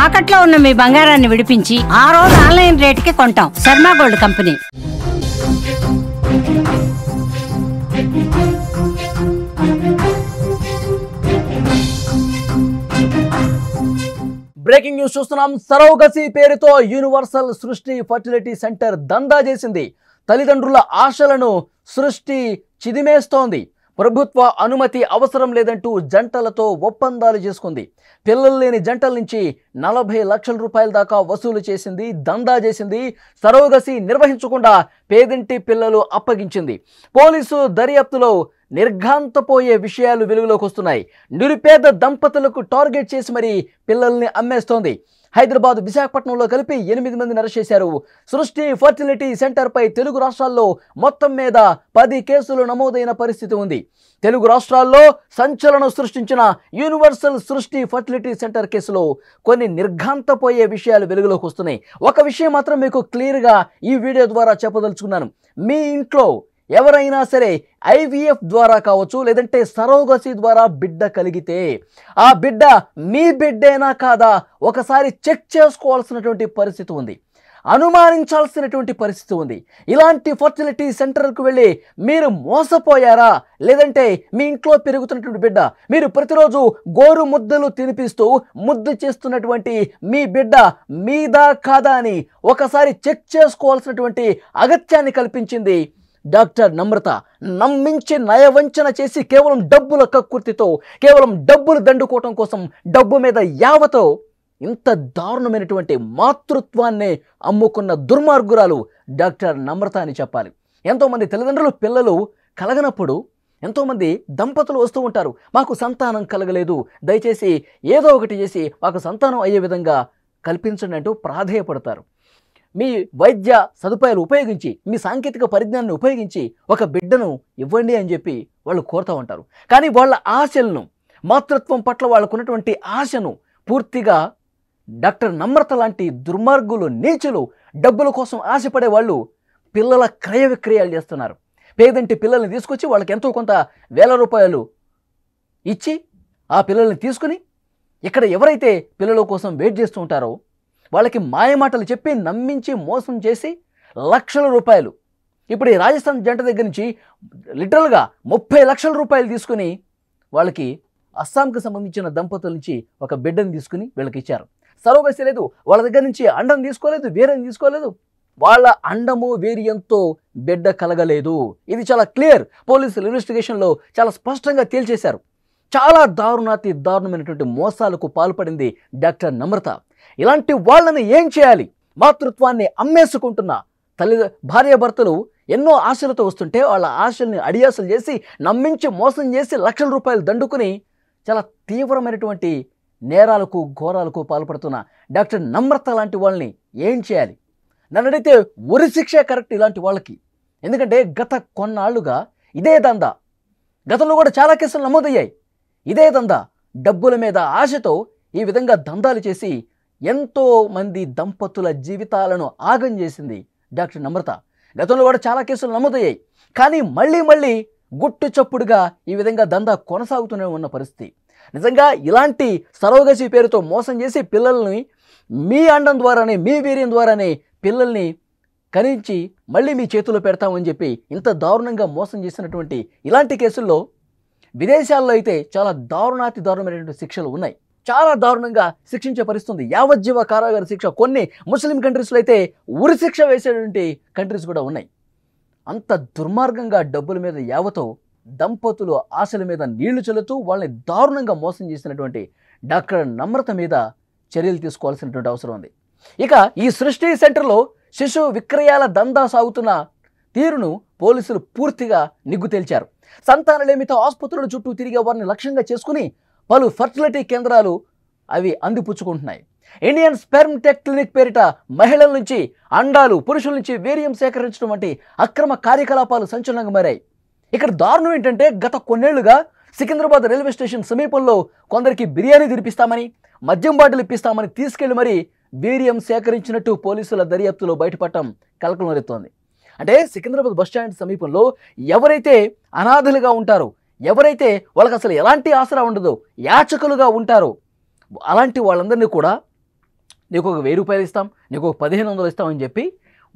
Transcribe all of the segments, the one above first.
తాకట్లో ఉన్న మీ బంగారాన్ని విడిపించి ఆ రోజు ఆన్లైన్ రేటుకి కొంటాం. Sharma gold company. Breaking news చూస్తున్నాం. సరోగసి పేరుతో యూనివర్సల్ సృష్టి ఫర్టిలిటీ సెంటర్ దందా చేసింది. తల్లిదండ్రుల ఆశలను సృష్టి చిదిమేస్తోంది. ప్రభుత్వ అనుమతి అవసరం లేదంటూ జంటలతో ఒప్పందాలు చేసుకుంది. పిల్లలు లేని జంటల నుంచి 40 లక్షల రూపాయల దాకా వసూలు చేసింది, దందా చేసింది. సరోగసి నిర్వహించకుండా పేదింటి పిల్లలు అప్పగించింది. పోలీసు దర్యాప్తులో నిర్ఘాంతపోయే విషయాలు వెలుగులోకి వస్తున్నాయి. నిరుపేద దంపతులకు టార్గెట్ చేసి మరీ పిల్లల్ని అమ్మేస్తోంది. హైదరాబాద్, విశాఖపట్నంలో కలిపి 8 మందిని అరెస్ట్ చేశారు. సృష్టి ఫర్టిలిటీ సెంటర్పై తెలుగు రాష్ట్రాల్లో మొత్తం మీద 10 కేసులు నమోదైన పరిస్థితి ఉంది. తెలుగు రాష్ట్రాల్లో సంచలనం సృష్టించిన యూనివర్సల్ సృష్టి ఫర్టిలిటీ సెంటర్ కేసులో కొన్ని నిర్ఘాంతపోయే విషయాలు వెలుగులోకి వస్తున్నాయి. ఒక విషయం మాత్రం మీకు క్లియర్గా ఈ వీడియో ద్వారా చెప్పదలుచుకున్నాను. మీ ఇంట్లో ఎవరైనా సరే ఐవీఎఫ్ ద్వారా కావచ్చు, లేదంటే సరోగసి ద్వారా బిడ్డ కలిగితే ఆ బిడ్డ మీ బిడ్డేనా కాదా ఒకసారి చెక్ చేసుకోవాల్సినటువంటి పరిస్థితి ఉంది, అనుమానించాల్సినటువంటి పరిస్థితి ఉంది. ఇలాంటి ఫర్టిలిటీ సెంటర్కు వెళ్ళి మీరు మోసపోయారా, లేదంటే మీ ఇంట్లో పెరుగుతున్నటువంటి బిడ్డ మీరు ప్రతిరోజు గోరు ముద్దలు తినిపిస్తూ ముద్దు చేస్తున్నటువంటి మీ బిడ్డ మీదా కాదా అని ఒకసారి చెక్ చేసుకోవాల్సినటువంటి అగత్యాన్ని కల్పించింది డాక్టర్ నమ్రత. నమ్మించి నయవంచన చేసి కేవలం డబ్బుల కక్కుర్తితో, కేవలం డబ్బులు దండుకోవటం కోసం, డబ్బు మీద యావతో ఇంత దారుణమైనటువంటి మాతృత్వాన్ని అమ్ముకున్న దుర్మార్గురాలు డాక్టర్ నమ్రత అని చెప్పాలి. ఎంతోమంది తల్లిదండ్రులు పిల్లలు కలగనప్పుడు ఎంతోమంది దంపతులు వస్తూ ఉంటారు, మాకు సంతానం కలగలేదు, దయచేసి ఏదో ఒకటి చేసి మాకు సంతానం అయ్యే విధంగా కల్పించండి అంటూ ప్రాధేయపడతారు. మీ వైద్య సదుపాయాలు ఉపయోగించి, మీ సాంకేతిక పరిజ్ఞానాన్ని ఉపయోగించి ఒక బిడ్డను ఇవ్వండి అని చెప్పి వాళ్ళు కోరుతూ ఉంటారు. కానీ వాళ్ళ ఆశలను, మాతృత్వం పట్ల వాళ్ళకున్నటువంటి ఆశను పూర్తిగా డాక్టర్ నమ్రత లాంటి దుర్మార్గులు, నీచులు, డబ్బుల కోసం ఆశపడే వాళ్ళు పిల్లల క్రయ విక్రయాలు చేస్తున్నారు. పేదంటి పిల్లల్ని తీసుకొచ్చి వాళ్ళకి ఎంతో కొంత వేల రూపాయలు ఇచ్చి ఆ పిల్లల్ని తీసుకుని ఇక్కడ ఎవరైతే పిల్లల కోసం వెయిట్ చేస్తూ ఉంటారో వాళ్ళకి మాయమాటలు చెప్పి నమ్మించి మోసం చేసి లక్షల రూపాయలు, ఇప్పుడు ఈ రాజస్థాన్ జంట దగ్గర నుంచి లిటరల్గా 30 లక్షల రూపాయలు తీసుకుని వాళ్ళకి అస్సాంకి సంబంధించిన దంపతుల నుంచి ఒక బిడ్డను తీసుకుని వీళ్ళకి ఇచ్చారు. సరోగసి లేదు, వాళ్ళ దగ్గర నుంచి అండం తీసుకోలేదు, వీర్యం తీసుకోలేదు, వాళ్ళ అండము వీర్యంతో బిడ్డ కలగలేదు. ఇది చాలా క్లియర్. పోలీసులు ఇన్వెస్టిగేషన్లో చాలా స్పష్టంగా తేల్చేశారు. చాలా దారుణమైనటువంటి మోసాలకు పాల్పడింది డాక్టర్ నమ్రత. ఇలాంటి వాళ్ళని ఏం చేయాలి? మాతృత్వాన్ని అమ్మేసుకుంటున్న భార్యాభర్తలు ఎన్నో ఆశలతో వస్తుంటే వాళ్ళ ఆశల్ని అడియాసలు చేసి, నమ్మించి మోసం చేసి లక్షల రూపాయలు దండుకుని చాలా తీవ్రమైనటువంటి నేరాలకు, ఘోరాలకు పాల్పడుతున్న డాక్టర్ నమ్రత లాంటి వాళ్ళని ఏం చేయాలి? నన్ను అడిగితే ఉరిశిక్ష కరెక్ట్ ఇలాంటి వాళ్ళకి. ఎందుకంటే గత కొన్నాళ్లుగా ఇదే దందా, గతంలో కూడా చాలా కేసులు నమోదయ్యాయి. ఇదే దందా, డబ్బుల మీద ఆశతో ఈ విధంగా దందాలు చేసి ఎంతో మంది దంపతుల జీవితాలను ఆగం చేసింది డాక్టర్ నమ్రత. గతంలో కూడా చాలా కేసులు నమోదయ్యాయి. కానీ మళ్ళీ గుట్టు చప్పుడుగా ఈ విధంగా దందా కొనసాగుతూనే ఉన్న పరిస్థితి. నిజంగా ఇలాంటి సరోగసి పేరుతో మోసం చేసి పిల్లల్ని మీ అండం ద్వారానే, మీ వీర్యం ద్వారానే పిల్లల్ని కరించి మళ్ళీ మీ చేతిలో పెడతామని చెప్పి ఇంత దారుణంగా మోసం చేసినటువంటి ఇలాంటి కేసుల్లో విదేశాల్లో అయితే చాలా దారుణమైనటువంటి శిక్షలు ఉన్నాయి. చాలా దారుణంగా శిక్షించే పరిస్థితుంది. యావజ్జీవ కారాగార శిక్ష, కొన్ని ముస్లిం కంట్రీస్లో అయితే ఉరి శిక్ష వేసేటువంటి కంట్రీస్ కూడా ఉన్నాయి. అంత దుర్మార్గంగా డబ్బుల మీద యావతో దంపతులు ఆశల మీద నీళ్లు చల్లుతూ వాళ్ళని దారుణంగా మోసం చేసినటువంటి డాక్టర్ నమ్రత మీద చర్యలు తీసుకోవాల్సినటువంటి అవసరం ఉంది. ఇక ఈ సృష్టి సెంటర్లో శిశు విక్రయాల దందా సాగుతున్న తీరును పోలీసులు పూర్తిగా నిగ్గు తేల్చారు. సంతానలేమితో ఆసుపత్రుల చుట్టూ తిరిగే వారిని లక్ష్యంగా చేసుకుని పలు ఫర్టిలిటీ కేంద్రాలు అవి అందిపుచ్చుకుంటున్నాయి. ఇండియన్ స్పెర్మ్ టెక్ క్లినిక్ పేరిట మహిళల నుంచి అండాలు, పురుషుల నుంచి వీర్యం సేకరించడం వంటి అక్రమ కార్యకలాపాలు సంచలనంగా మారాయి. ఇక్కడ దారుణం ఏంటంటే, గత కొన్నేళ్లుగా సికింద్రాబాద్ రైల్వే స్టేషన్ సమీపంలో కొందరికి బిర్యానీ తినిపిస్తామని, మద్యం బాటిల్ ఇప్పిస్తామని తీసుకెళ్లి మరీ వీర్యం సేకరించినట్టు పోలీసుల దర్యాప్తులో బయటపడటం కలకలం రేపుతోంది. అంటే సికింద్రాబాద్ బస్టాండ్ సమీపంలో ఎవరైతే అనాథలుగా ఉంటారో, ఎవరైతే వాళ్ళకి అసలు ఎలాంటి ఆసరా ఉండదో, యాచకులుగా ఉంటారో అలాంటి వాళ్ళందరినీ కూడా నీకు ఒక 1000 రూపాయలు ఇస్తాం, నీకు ఒక 1500 ఇస్తామని చెప్పి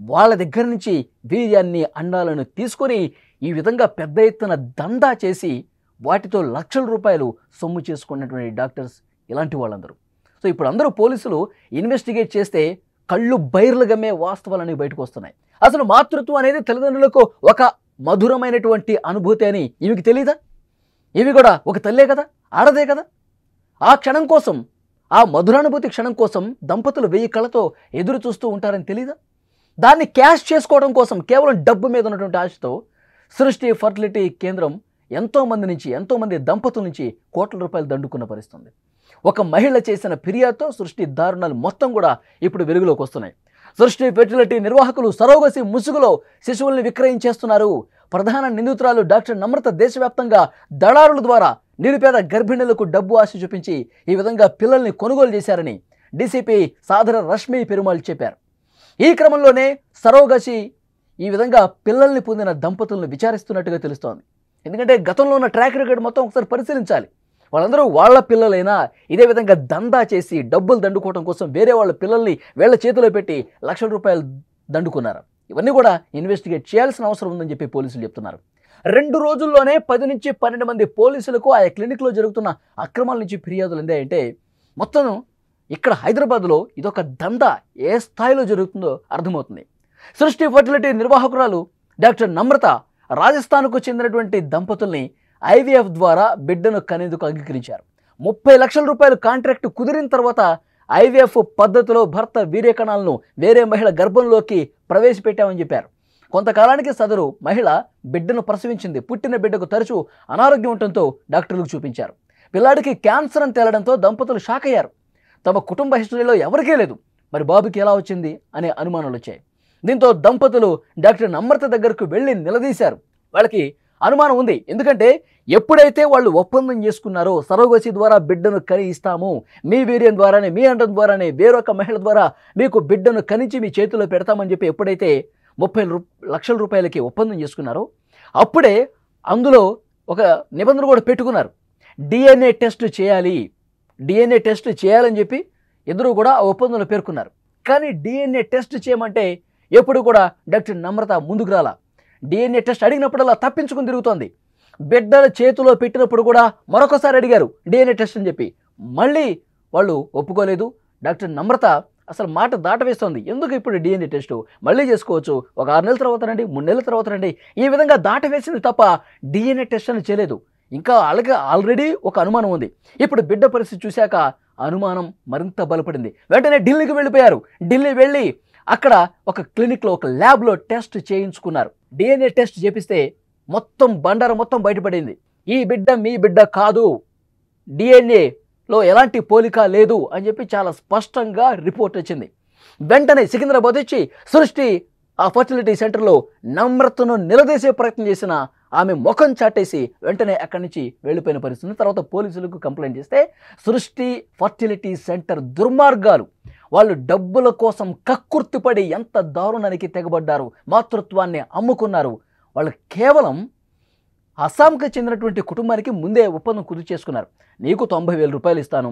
వాళ్ళ దగ్గర నుంచి వీర్యాన్ని అండాలను తీసుకొని ఈ విధంగా పెద్ద ఎత్తున దందా చేసి వాటితో లక్షల రూపాయలు సొమ్ము చేసుకున్నటువంటి డాక్టర్స్ ఇలాంటి వాళ్ళందరూ. సో ఇప్పుడు అందరూ పోలీసులు ఇన్వెస్టిగేట్ చేస్తే కళ్ళు బైర్లు గమ్మే వాస్తవాలని బయటకు వస్తున్నాయి. అసలు మాతృత్వం అనేది తల్లిదండ్రులకు ఒక మధురమైనటువంటి అనుభూతి అని ఈమెకి తెలీదా? ఇవి కూడా ఒక తల్లే కదా, ఆడదే కదా. ఆ క్షణం కోసం, ఆ మధురానుభూతి క్షణం కోసం దంపతులు 1000 కళ్ళతో ఎదురు చూస్తూ ఉంటారని తెలీదా? దాన్ని క్యాష్ చేసుకోవడం కోసం కేవలం డబ్బు మీద ఉన్నటువంటి ఆశతో సృష్టి ఫర్టిలిటీ కేంద్రం ఎంతోమంది దంపతుల నుంచి కోట్ల రూపాయలు దండుకున్న పరిస్థితుంది. ఒక మహిళ చేసిన ఫిర్యాదుతో సృష్టి దారుణాలు మొత్తం కూడా ఇప్పుడు వెలుగులోకి వస్తున్నాయి. సృష్టి ఫెర్టిలిటీ నిర్వాహకులు సరోగసి ముసుగులో శిశువుల్ని విక్రయించేస్తున్నారు. ప్రధాన నిందితురాలు డాక్టర్ నమ్రత దేశవ్యాప్తంగా దళారుల ద్వారా నిరుపేద గర్భిణులకు డబ్బు ఆశ చూపించి ఈ విధంగా పిల్లల్ని కొనుగోలు చేశారని డీసీపీ సాదర రష్మి పెరుమాళ్ చెప్పారు. ఈ క్రమంలోనే సరోగసి ఈ విధంగా పిల్లల్ని పొందిన దంపతులను విచారిస్తున్నట్టుగా తెలుస్తోంది. ఎందుకంటే గతంలో ఉన్న ట్రాక్ రికార్డ్ మొత్తం ఒకసారి పరిశీలించాలి. వాళ్ళందరూ వాళ్ళ పిల్లలైనా ఇదే విధంగా దందా చేసి డబ్బులు దండుకోవడం కోసం వేరే వాళ్ళ పిల్లల్ని వీళ్ళ చేతిలో పెట్టి లక్షల రూపాయలు దండుకున్నారు. ఇవన్నీ కూడా ఇన్వెస్టిగేట్ చేయాల్సిన అవసరం ఉందని చెప్పి పోలీసులు చెప్తున్నారు. 2 రోజుల్లోనే 10 నుంచి 12 మంది పోలీసులకు ఆయా క్లినిక్లో జరుగుతున్న అక్రమాల నుంచి ఫిర్యాదులు అందాయంటే మొత్తం ఇక్కడ హైదరాబాద్లో ఇదొక దందా ఏ స్థాయిలో జరుగుతుందో అర్థమవుతుంది. సృష్టి ఫర్టిలిటీ నిర్వాహకురాలు డాక్టర్ నమ్రత రాజస్థాన్కు చెందినటువంటి దంపతుల్ని ఐవీఎఫ్ ద్వారా బిడ్డను కనేందుకు అంగీకరించారు. 30 లక్షల రూపాయలు కాంట్రాక్ట్ కుదిరిన తర్వాత ఐవీఎఫ్ పద్ధతిలో భర్త వీర్యకణాలను వేరే మహిళ గర్భంలోకి ప్రవేశపెట్టామని చెప్పారు. కొంతకాలానికి సదరు మహిళ బిడ్డను ప్రసవించింది. పుట్టిన బిడ్డకు తరచూ అనారోగ్యం ఉండటంతో డాక్టర్లకు చూపించారు. పిల్లాడికి క్యాన్సర్ అని తేలడంతో దంపతులు షాక్ అయ్యారు. తమ కుటుంబ హిస్టరీలో ఎవరికీ లేదు, మరి బాబుకి ఎలా వచ్చింది అనే అనుమానాలు వచ్చాయి. దీంతో దంపతులు డాక్టర్ నమ్రత దగ్గరకు వెళ్ళి నిలదీశారు. వాళ్ళకి అనుమానం ఉంది. ఎందుకంటే ఎప్పుడైతే వాళ్ళు ఒప్పందం చేసుకున్నారో సరోగసి ద్వారా బిడ్డను కని ఇస్తాము, మీ వీర్యం ద్వారానే, మీ అండం ద్వారానే వేరొక మహిళ ద్వారా మీకు బిడ్డను కనించి మీ చేతిలో పెడతామని చెప్పి ఎప్పుడైతే 30 లక్షల రూపాయలకి ఒప్పందం చేసుకున్నారో అప్పుడే అందులో ఒక నిబంధన కూడా పెట్టుకున్నారు. డిఎన్ఏ టెస్ట్ చేయాలని చెప్పి ఇద్దరు కూడా ఆ ఒప్పందంలో పేర్కొన్నారు. కానీ డిఎన్ఏ టెస్ట్ చేయమంటే ఎప్పుడు కూడా డాక్టర్ నమ్రత ముందుకు రాలా. డిఎన్ఏ టెస్ట్ అడిగినప్పుడల్లా తప్పించుకుని తిరుగుతోంది. బిడ్డల చేతిలో పెట్టినప్పుడు కూడా మరొకసారి అడిగారు డిఎన్ఏ టెస్ట్ అని చెప్పి, మళ్ళీ వాళ్ళు ఒప్పుకోలేదు. డాక్టర్ నమ్రత అసలు మాట దాటవేస్తోంది. ఎందుకు ఇప్పుడు డిఎన్ఏ టెస్ట్ మళ్ళీ చేసుకోవచ్చు, ఒక 6 నెలల తర్వాత రండి, 3 నెలల తర్వాత రండి, ఈ విధంగా దాటవేసింది తప్ప డిఎన్ఏ టెస్ట్ అని చేయలేదు. ఇంకా వాళ్ళకి ఆల్రెడీ ఒక అనుమానం ఉంది. ఇప్పుడు బిడ్డ పరిస్థితి చూశాక అనుమానం మరింత బలపడింది. వెంటనే ఢిల్లీకి వెళ్ళిపోయారు. ఢిల్లీ వెళ్ళి అక్కడ ఒక క్లినిక్లో ఒక ల్యాబ్లో టెస్ట్ చేయించుకున్నారు. డిఎన్ఏ టెస్ట్ చేపిస్తే మొత్తం బండారం మొత్తం బయటపడింది. ఈ బిడ్డ మీ బిడ్డ కాదు, డిఎన్ఏలో ఎలాంటి పోలిక లేదు అని చెప్పి చాలా స్పష్టంగా రిపోర్ట్ వచ్చింది. వెంటనే సికింద్రాబాద్ వచ్చి సృష్టి ఆ ఫర్టిలిటీ సెంటర్లో నమ్రతను నిలదీసే ప్రయత్నం చేసిన ఆమె ముఖం చాటేసి వెంటనే అక్కడి నుంచి వెళ్ళిపోయిన పరిస్థితి. తర్వాత పోలీసులకు కంప్లైంట్ చేస్తే సృష్టి ఫర్టిలిటీ సెంటర్ దుర్మార్గాలు, వాళ్ళు డబ్బుల కోసం కక్కుర్తిపడి ఎంత దారుణానికి తెగబడ్డారు, మాతృత్వాన్ని అమ్ముకున్నారు. వాళ్ళు కేవలం అస్సాంకి చెందినటువంటి కుటుంబానికి ముందే ఒప్పందం కుదురు చేసుకున్నారు. నీకు 90,000 రూపాయలు ఇస్తాను,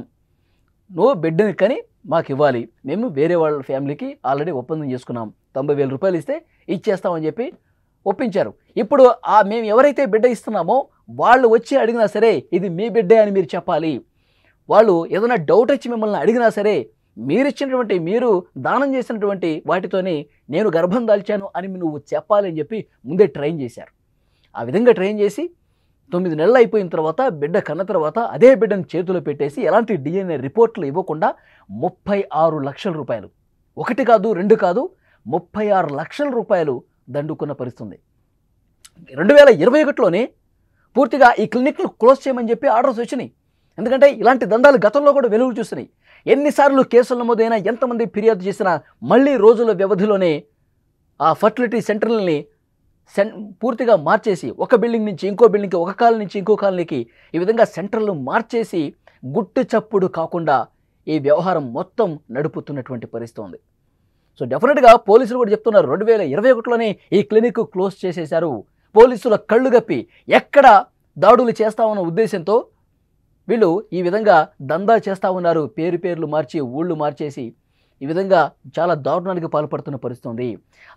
నువ్వు బిడ్డని కని మాకు ఇవ్వాలి, మేము వేరే వాళ్ళ ఫ్యామిలీకి ఆల్రెడీ ఒప్పందం చేసుకున్నాం, 90,000 రూపాయలు ఇస్తే ఇచ్చేస్తామని చెప్పి ఒప్పించారు. ఇప్పుడు మేము ఎవరైతే బిడ్డ ఇస్తున్నామో వాళ్ళు వచ్చి అడిగినా సరే ఇది మీ బిడ్డే అని మీరు చెప్పాలి. వాళ్ళు ఏదైనా డౌట్ వచ్చి మిమ్మల్ని అడిగినా సరే మీరు దానం చేసినటువంటి వాటితోనే నేను గర్భం దాల్చాను అని నువ్వు చెప్పాలి అని చెప్పి ముందే ట్రైన్ చేశారు. ఆ విధంగా ట్రైన్ చేసి 9 నెలలు అయిపోయిన తర్వాత బిడ్డ కన్న తర్వాత అదే బిడ్డను చేతిలో పెట్టేసి ఎలాంటి డిఎన్ఏ రిపోర్ట్లు ఇవ్వకుండా 36 లక్షల రూపాయలు, 1 కాదు 2 కాదు 36 లక్షల రూపాయలు దండుకున్న పరిస్థితుంది. 2021లోనే పూర్తిగా ఈ క్లినిక్లు క్లోజ్ చేయమని చెప్పి ఆర్డర్స్ వచ్చినాయి. ఎందుకంటే ఇలాంటి దందాలు గతంలో కూడా వెలుగు చూస్తున్నాయి. ఎన్నిసార్లు కేసులు నమోదైనా, ఎంతమంది ఫిర్యాదు చేసినా మళ్ళీ రోజుల వ్యవధిలోనే ఆ ఫర్టిలిటీ సెంటర్లని పూర్తిగా మార్చేసి ఒక బిల్డింగ్ నుంచి ఇంకో బిల్డింగ్కి, ఒక కాలనీ నుంచి ఇంకో కాలనీకి ఈ విధంగా సెంటర్లు మార్చేసి గుట్టు చప్పుడు కాకుండా ఈ వ్యవహారం మొత్తం నడుపుతున్నటువంటి పరిస్థితి ఉంది. సో డెఫినెట్గా పోలీసులు కూడా చెప్తున్నారు 2021లోనే ఈ క్లినిక్ క్లోజ్ చేసేశారు. పోలీసుల కళ్ళు గప్పి ఎక్కడ దాడులు చేస్తామన్న ఉద్దేశంతో వీళ్ళు ఈ విధంగా దందా చేస్తూ ఉన్నారు. పేర్లు మార్చి ఊళ్ళు మార్చేసి ఈ విధంగా చాలా దారుణానికి పాల్పడుతున్న పరిస్థితి ఉంది.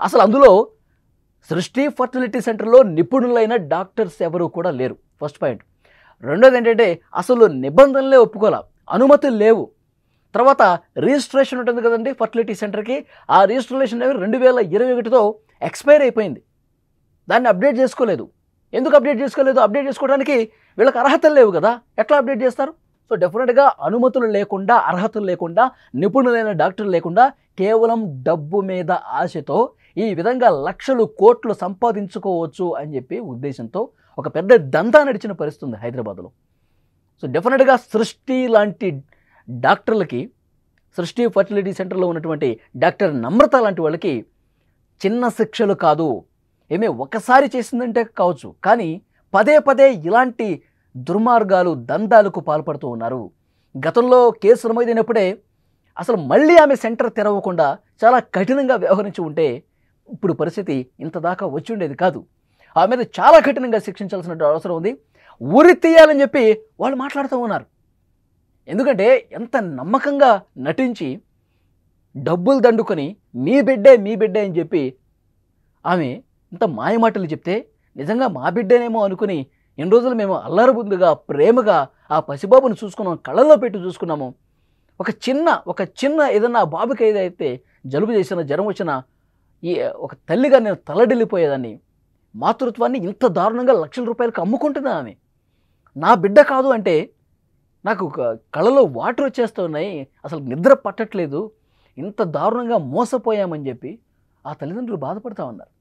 అసలు అందులో సృష్టి ఫర్టిలిటీ సెంటర్లో నిపుణులైన డాక్టర్స్ ఎవరు కూడా లేరు. First point. రెండోది ఏంటంటే అసలు నిబంధనలే ఒప్పుకోలే, అనుమతులు లేవు. తర్వాత రిజిస్ట్రేషన్ ఉంటుంది కదండి ఫర్టిలిటీ సెంటర్కి, ఆ రిజిస్ట్రేషన్ అనేవి 2021తో ఎక్స్పైర్ అయిపోయింది. దాన్ని అప్డేట్ చేసుకోలేదు. ఎందుకు అప్డేట్ చేసుకోలేదు? అప్డేట్ చేసుకోవడానికి వీళ్ళకి అర్హతలు లేవు కదా, ఎట్లా అప్డేట్ చేస్తారు? సో డెఫినెట్గా అనుమతులు లేకుండా, అర్హతలు లేకుండా, నిపుణులైన డాక్టర్లు లేకుండా కేవలం డబ్బు మీద ఆశతో ఈ విధంగా లక్షలు కోట్లు సంపాదించుకోవచ్చు అని చెప్పి ఉద్దేశంతో ఒక పెద్ద దందా నడిచిన పరిస్థితి ఉంది హైదరాబాద్లో. సో డెఫినెట్గా సృష్టి లాంటి డాక్టర్లకి, సృష్టి ఫర్టిలిటీ సెంటర్లో ఉన్నటువంటి డాక్టర్ నమ్రత లాంటి వాళ్ళకి చిన్న శిక్షలు కాదు, ఏమే ఒకసారి చేసిందంటే కావచ్చు, కానీ పదే పదే ఇలాంటి దుర్మార్గాలు, దందాలకు పాల్పడుతూ ఉన్నారు. గతంలో కేసు నమోదైనప్పుడే అసలు మళ్ళీ ఆమె సెంటర్ తెరవకుండా చాలా కఠినంగా వ్యవహరించి ఉంటే ఇప్పుడు పరిస్థితి ఇంత దాకా వచ్చి ఉండేది కాదు. ఆమె మీద చాలా కఠినంగా శిక్షించాల్సిన అవసరం ఉంది. ఉరి తీయాలని చెప్పి వాళ్ళు మాట్లాడుతూ ఉన్నారు. ఎందుకంటే ఎంత నమ్మకంగా నటించి డబ్బులు దండుకొని మీ బిడ్డే అని చెప్పి ఆమె ఇంత మాయమాటలు చెప్తే నిజంగా మా బిడ్డేనేమో అనుకుని ఎన్ని రోజులు మేము అల్లరబుద్దుగా ప్రేమగా ఆ పసిబాబును చూసుకున్నాం, కళ్ళల్లో పెట్టి చూసుకున్నాము. ఒక చిన్న ఏదన్నా బాబుకి ఏదైతే జలుబు చేసినా, జ్వరం వచ్చినా ఈ ఒక తల్లిగా నేను తలడిల్లిపోయేదాన్ని. మాతృత్వాన్ని ఇంత దారుణంగా లక్షల రూపాయలకు అమ్ముకుంటున్నా ఆమె. నా బిడ్డ కాదు అంటే నాకు కళ్ళలో వాటర్ వచ్చేస్తున్నాయి, అసలు నిద్ర పట్టట్లేదు, ఇంత దారుణంగా మోసపోయామని చెప్పి ఆ తల్లిదండ్రులు బాధపడుతూ ఉన్నారు.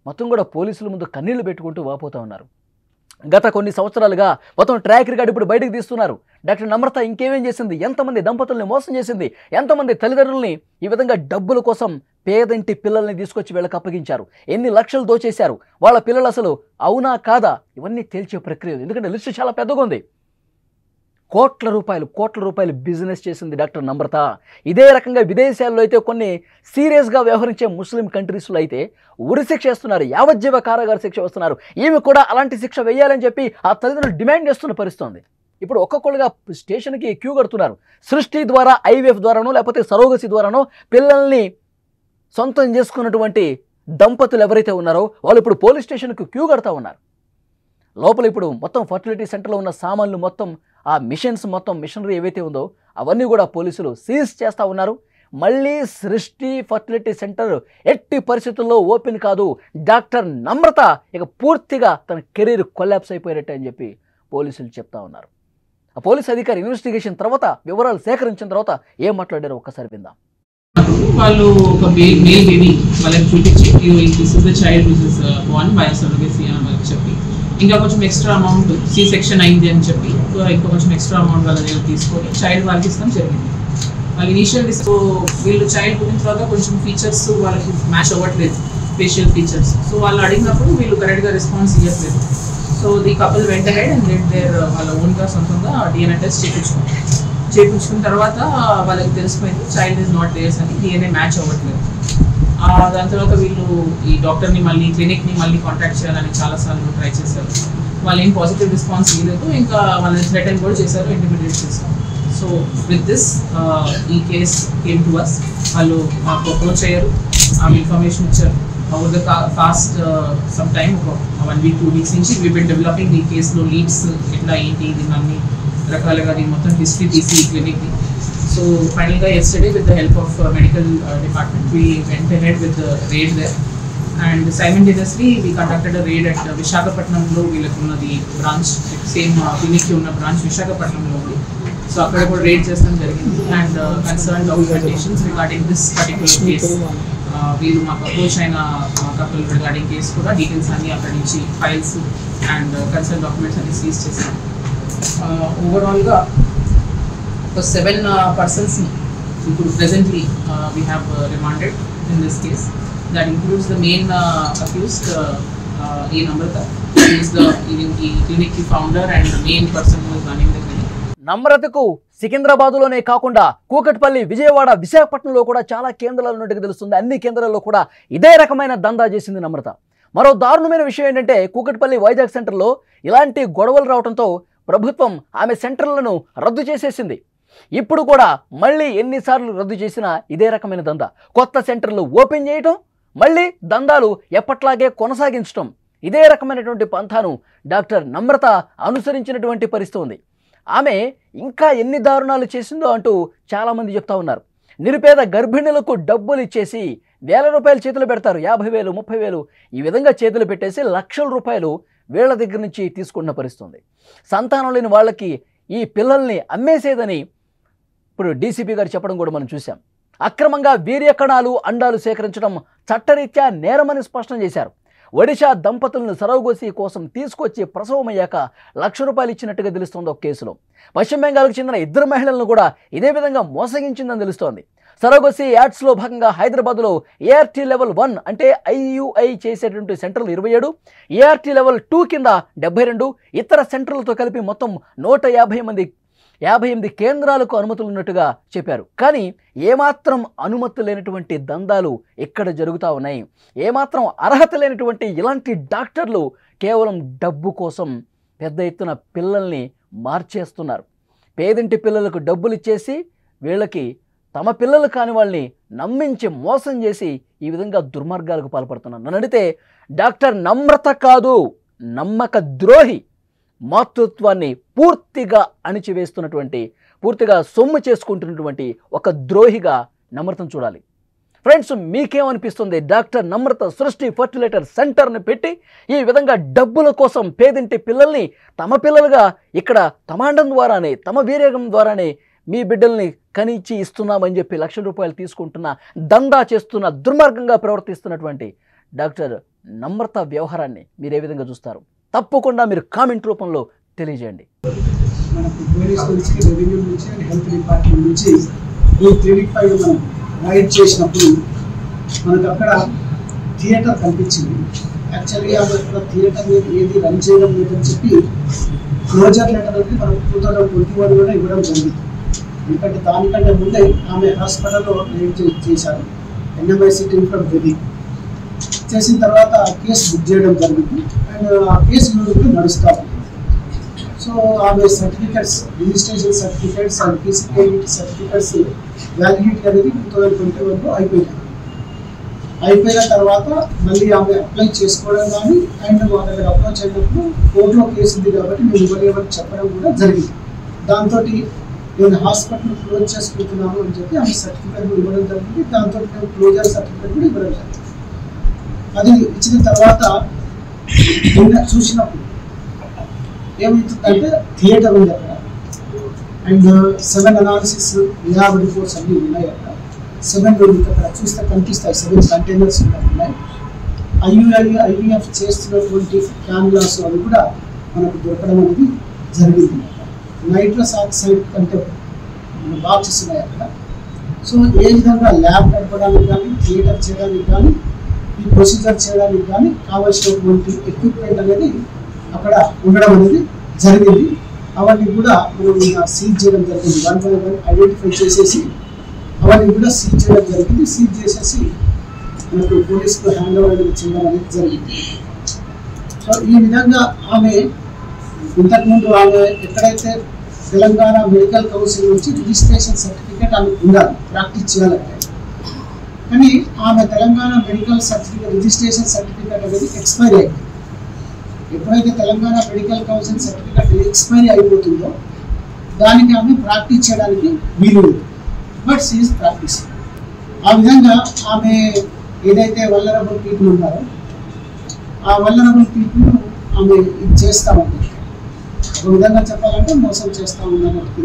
మొత్తం కూడా పోలీసుల ముందు కన్నీళ్లు పెట్టుకుంటూ వాపోతూ ఉన్నారు. గత కొన్ని సంవత్సరాలుగా మొత్తం ట్రాక్ రికార్డు ఇప్పుడు బయటకు తీస్తున్నారు. డాక్టర్ నమ్రత ఇంకేమేం చేసింది, ఎంతమంది దంపతుల్ని మోసం చేసింది, ఎంతమంది తల్లిదండ్రుల్ని ఈ విధంగా డబ్బుల కోసం పేదంటి పిల్లల్ని తీసుకొచ్చి వీళ్ళకి అప్పగించారు, ఎన్ని లక్షలు దోచేశారు, వాళ్ళ పిల్లలు అసలు అవునా కాదా ఇవన్నీ తేల్చే ప్రక్రియ. ఎందుకంటే లిస్టు చాలా పెద్దగా ఉంది. కోట్ల రూపాయలు బిజినెస్ చేసింది డాక్టర్ నమ్రత. ఇదే రకంగా విదేశాల్లో అయితే కొన్ని సీరియస్గా వ్యవహరించే ముస్లిం కంట్రీస్లో అయితే ఉరి శిక్ష వేస్తున్నారు, యావజ్జీవ కారాగార శిక్ష వేస్తున్నారు. ఈమె కూడా అలాంటి శిక్ష వేయాలని చెప్పి ఆ తల్లిదండ్రులు డిమాండ్ చేస్తున్న పరిస్థితి. ఇప్పుడు ఒక్కొక్కరుగా స్టేషన్కి క్యూ కడుతున్నారు. సృష్టి ద్వారా, ఐవీఎఫ్ ద్వారానో లేకపోతే సరోగసి ద్వారానో పిల్లల్ని సొంతం చేసుకున్నటువంటి దంపతులు ఎవరైతే ఉన్నారో వాళ్ళు ఇప్పుడు పోలీస్ స్టేషన్కి క్యూ కడుతూ ఉన్నారు. లోపల ఇప్పుడు మొత్తం ఫర్టిలిటీ సెంటర్లో ఉన్న సామాన్లు మొత్తం, ఆ మిషన్స్ మొత్తం, మిషనరీ ఏవైతే ఉందో అవన్నీ కూడా పోలీసులు సీజ్ చేస్తూ ఉన్నారు. మళ్ళీ సృష్టి ఫర్టిలిటీ సెంటర్ ఎట్టి పరిస్థితుల్లో ఓపెన్ కాదు. డాక్టర్ నమ్రత ఇక పూర్తిగా తన కెరీర్ కొలాప్స్ అయిపోయినట్టు అని చెప్పి పోలీసులు చెప్తా ఉన్నారు. ఆ పోలీస్ అధికారి ఇన్వెస్టిగేషన్ తర్వాత వివరాలు సేకరించిన తర్వాత ఏం మాట్లాడారో ఒక్కసారి విందాం. వాళ్ళు ఒక మేల్ బేబీ వాళ్ళకి చూపించి this is the child which is born by surrogacy అని వాళ్ళకి చెప్పి ఇంకా కొంచెం ఎక్స్ట్రా అమౌంట్ సి సెక్షన్ అయింది అని చెప్పి ఇంకా కొంచెం ఎక్స్ట్రా అమౌంట్ వాళ్ళ దగ్గర తీసుకొని చైల్డ్ వాళ్ళకి ఇస్తాం జరిగింది. వాళ్ళు ఇనీషియల్ వీళ్ళు చైల్డ్ పుట్టిన తర్వాత కొంచెం ఫీచర్స్ వాళ్ళకి మ్యాచ్ అవ్వట్లేదు, ఫేషియల్ ఫీచర్స్. సో వాళ్ళు అడిగినప్పుడు వీళ్ళు కరెక్ట్గా రెస్పాన్స్ ఇవ్వట్లేదు. సో ది కపుల్ వెంట హెడ్ అండ్ దెన్ దేర్ వాళ్ళ ఓన్గా సొంతంగా డిఎన్ఏ టెస్ట్ చేయించుకున్న తర్వాత వాళ్ళకి తెలిసిపోయింది చైల్డ్ ఈజ్ నాట్ దేర్స్ అని, డిఎన్ఏ మ్యాచ్ అవ్వట్లేదు. దాని తర్వాత వీళ్ళు ఈ డాక్టర్ని మళ్ళీ క్లినిక్ని మళ్ళీ కాంటాక్ట్ చేయాలని చాలాసార్లు ట్రై చేశారు. వాళ్ళు ఏం పాజిటివ్ రెస్పాన్స్ ఇవ్వలేదు. ఇంకా వాళ్ళని థ్రెటన్ కూడా చేశారు, ఇంటిమిడేట్ చేశారు. సో విత్ దిస్ ఈ కేస్ కేమ్ టు అస్. వాళ్ళు మాకు అప్రోచ్ అయ్యారు, ఆమె ఇన్ఫర్మేషన్ ఇచ్చారు. Over the fast some time ఒక 1 week 2 weeks నుంచి వీ బిన్ డెవలపింగ్ ఈ కేసులో లీడ్స్ ఎట్లా ఏంటి దీన్ని అన్ని రకాలుగా దీని మొత్తం హిస్టరీ తీసి క్లినిక్ని. So finally yesterday with the help of medical department we went ahead with the raid there and simultaneously we conducted a raid at Visakhapatnam lo veelakunnadi branch same clinic ki unna branch Visakhapatnam lo undi. So akkada kuda raid chestam jarigindi and concerned documentations regarding this particular case veelu maaku approach aina couple regarding case kuda details anni akkadi nunchi files and concerned documents anni seize chesam. Overall ga for 7 persons presently we have remanded in this case. That includes the main accused E. Namrata, who is the clinic founder and the main person who is running the clinic. నమ్రతకు సికింద్రాబాద్లోనే కాకుండా కూకట్పల్లి, విజయవాడ, విశాఖపట్నంలో కూడా చాలా కేంద్రాలు ఉన్నట్టుగా తెలుస్తుంది. అన్ని కేంద్రాల్లో కూడా ఇదే రకమైన దందా చేసింది నమ్రత. మరో దారుణమైన విషయం ఏంటంటే కూకట్పల్లి వైజాగ్ సెంటర్లో ఇలాంటి గొడవలు రావడంతో ప్రభుత్వం ఆమె సెంటర్లను రద్దు చేసేసింది. ఇప్పుడు కూడా మళ్ళీ ఎన్నిసార్లు రద్దు చేసినా ఇదే రకమైన దందా. కొత్త సెంటర్లు ఓపెన్ చేయటం, మళ్ళీ దందాలు ఎప్పట్లాగే కొనసాగించడం, ఇదే రకమైనటువంటి పంథాను డాక్టర్ నమ్రత అనుసరించినటువంటి పరిస్థితి ఉంది. ఆమె ఇంకా ఎన్ని దారుణాలు చేసిందో అంటూ చాలామంది చెప్తా ఉన్నారు. నిరుపేద గర్భిణులకు డబ్బులు ఇచ్చేసి వేల రూపాయలు చేతులు పెడతారు, 50,000 30,000 ఈ విధంగా చేతులు పెట్టేసి లక్షల రూపాయలు వీళ్ళ దగ్గర నుంచి తీసుకున్న పరిస్థితి ఉంది. సంతానం లేని వాళ్ళకి ఈ పిల్లల్ని అమ్మేసేదని ఇప్పుడు డీసీపీ గారు చెప్పడం కూడా మనం చూసాం. అక్రమంగా వీర్యకణాలు అండాలు సేకరించడం చట్టరీత్యా నేరమని స్పష్టం చేశారు. ఒడిశా దంపతులను సరోగసి కోసం తీసుకొచ్చి ప్రసవమయ్యాక ₹1,00,000 ఇచ్చినట్టుగా తెలుస్తోంది ఒక కేసులో. పశ్చిమ బెంగాల్కు చెందిన 2 మహిళలను కూడా ఇదే విధంగా మోసగించిందని తెలుస్తోంది. సరోగసి యాడ్స్లో భాగంగా హైదరాబాద్లో ఏఆర్టీ లెవెల్ 1 అంటే ఐయుఐ చేసేటువంటి సెంటర్లు 27, ఏఆర్టీ లెవెల్ 2 కింద 72, ఇతర సెంటర్లతో కలిపి మొత్తం 158 కేంద్రాలకు అనుమతులు ఉన్నట్టుగా చెప్పారు. కానీ ఏమాత్రం అనుమతి లేనటువంటి దందాలు ఇక్కడ జరుగుతూ ఉన్నాయి. ఏమాత్రం అర్హత లేనటువంటి ఇలాంటి డాక్టర్లు కేవలం డబ్బు కోసం పెద్ద ఎత్తున పిల్లల్ని మార్చేస్తున్నారు. పేదింటి పిల్లలకు డబ్బులు ఇచ్చేసి వీళ్ళకి తమ పిల్లలు కాని వాళ్ళని నమ్మించి మోసం చేసి ఈ విధంగా దుర్మార్గాలకు పాల్పడుతున్నారు. నన్ను అడిగితే డాక్టర్ నమ్రత కాదు, నమ్మక ద్రోహి, మాతృత్వాన్ని పూర్తిగా అణిచివేస్తున్నటువంటి, పూర్తిగా సొమ్ము చేసుకుంటున్నటువంటి ఒక ద్రోహిగా నమ్రతను చూడాలి. ఫ్రెండ్స్, మీకేమనిపిస్తుంది? డాక్టర్ నమ్రత సృష్టి ఫర్టిలైజర్ సెంటర్ని పెట్టి ఈ విధంగా డబ్బుల కోసం పేదింటి పిల్లల్ని తమ పిల్లలుగా ఇక్కడ తమాండం ద్వారానే, తమ వీర్యం ద్వారానే మీ బిడ్డల్ని కనిచ్చి ఇస్తున్నామని చెప్పి ₹1,00,000 తీసుకుంటున్న, దందా చేస్తున్న, దుర్మార్గంగా ప్రవర్తిస్తున్నటువంటి డాక్టర్ నమ్రత వ్యవహారాన్ని మీరు ఏ విధంగా చూస్తారు? తప్పకుండా మీరు కామెంట్ రూపంలో తెలియజేయండి. మనకు పోలీస్ నుంచి, రెవెన్యూ నుంచి, హెల్త్ డిపార్ట్మెంట్ నుంచి ఈ క్లినిక్ పై మనం రైడ్ చేసినప్పుడు మనకు అక్కడ థియేటర్ కనిపించింది. యాక్చువల్గా అక్కడ థియేటర్ ఏది రన్ చేయడం లేదని చెప్పి క్లోజర్ లెటర్ అనేది మనకు 2021 కూడా ఇవ్వడం జరిగింది. ఎందుకంటే దానికంటే ముందే ఆమె హాస్పిటల్లో రైడ్ చేశారు. ఎన్ఎంఐసి టీమ్ ఫ్రమ్ ఢిల్లీ చేసిన తర్వాత కేసు బుక్ చేయడం జరిగింది. అండ్ ఆ కేసు కూడా నడుస్తూ ఉంది. సో ఆమె సర్టిఫికెట్స్, రిజిస్ట్రేషన్ సర్టిఫికెట్స్ అండ్ పీసీకేవిటీ సర్టిఫికెట్స్ వ్యాలిడిటీ అనేది 2021లో అయిపోయిన తర్వాత మళ్ళీ ఆమె అప్లై చేసుకోవడం కానీ అండ్ మా దగ్గర అప్రోచ్ అయినప్పుడు కోర్టులో కేసు ఉంది కాబట్టి మేము ఇవ్వలేమని చెప్పడం కూడా జరిగింది. దాంతో నేను హాస్పిటల్ క్లోజ్ చేసుకుంటున్నాను అని చెప్పి ఆమె సర్టిఫికెట్ కూడా ఇవ్వడం జరిగింది. దాంతో మేము క్లోజర్ సర్టిఫికెట్ కూడా ఇవ్వడం జరిగింది. అది ఇచ్చిన తర్వాత నిన్న చూసినప్పుడు ఏమవుతుందంటే థియేటర్ ఉంది అక్కడ అండ్ 7 అనాలిసిస్ ల్యాబ్ రిపోర్ట్స్ అన్నీ ఉన్నాయి. అక్కడ 7 అక్కడ చూస్తే కనిపిస్తాయి, 7 కంటైనర్స్ ఉన్నాయి. ఐవీఎఫ్ చేస్తున్నటువంటి క్యాన్లాస్ అవి కూడా మనకు దొరకడం అనేది జరిగింది. నైట్రస్ ఆక్సైడ్ కంటే బాక్సెస్ ఉన్నాయి అక్కడ. సో ఏ విధంగా ల్యాబ్ నడపడానికి కానీ, థియేటర్ చేయడానికి కానీ, ఈ ప్రొసీజర్ చేయడానికి కానీ కావాల్సినటువంటి ఎక్విప్మెంట్ అనేది అక్కడ ఉండడం అనేది జరిగింది. అవన్నీ కూడా మనం సీజ్ చేయడం జరిగింది. 1 by 1 ఐడెంటిఫై చేసేసి అవన్నీ కూడా సీజ్ చేయడం జరిగింది. సీజ్ చేసేసి మనకు పోలీసుకు హ్యాండ్ ఓవర్ అనేది చేయడం అనేది జరిగింది. సో ఈ విధంగా ఆమె ఇంతకుముందు ఆమె ఎక్కడైతే తెలంగాణ మెడికల్ కౌన్సిల్ నుంచి రిజిస్ట్రేషన్ సర్టిఫికేట్ ఆమె ఉండాలి ప్రాక్టీస్ చేయాలంటే, కానీ ఆమె Telangana medical certificate registration certificate అనేది ఎక్స్పైరీ అయింది. ఎప్పుడైతే Telangana medical council certificate expiry అయిపోతుందో దానికి ఆమె ప్రాక్టీస్ చేయడానికి వీలు లేదు. But she is practice. ఆ విధంగా ఆమె ఏదైతే వల్నరబుల్ పీపుల్ ఉన్నారో ఆ వల్నరబుల్ పీపుల్ ఆమె ఇది చేస్తూ ఉంది. ఒక విధంగా చెప్పాలంటే మోసం చేస్తూ ఉందన్నట్టు.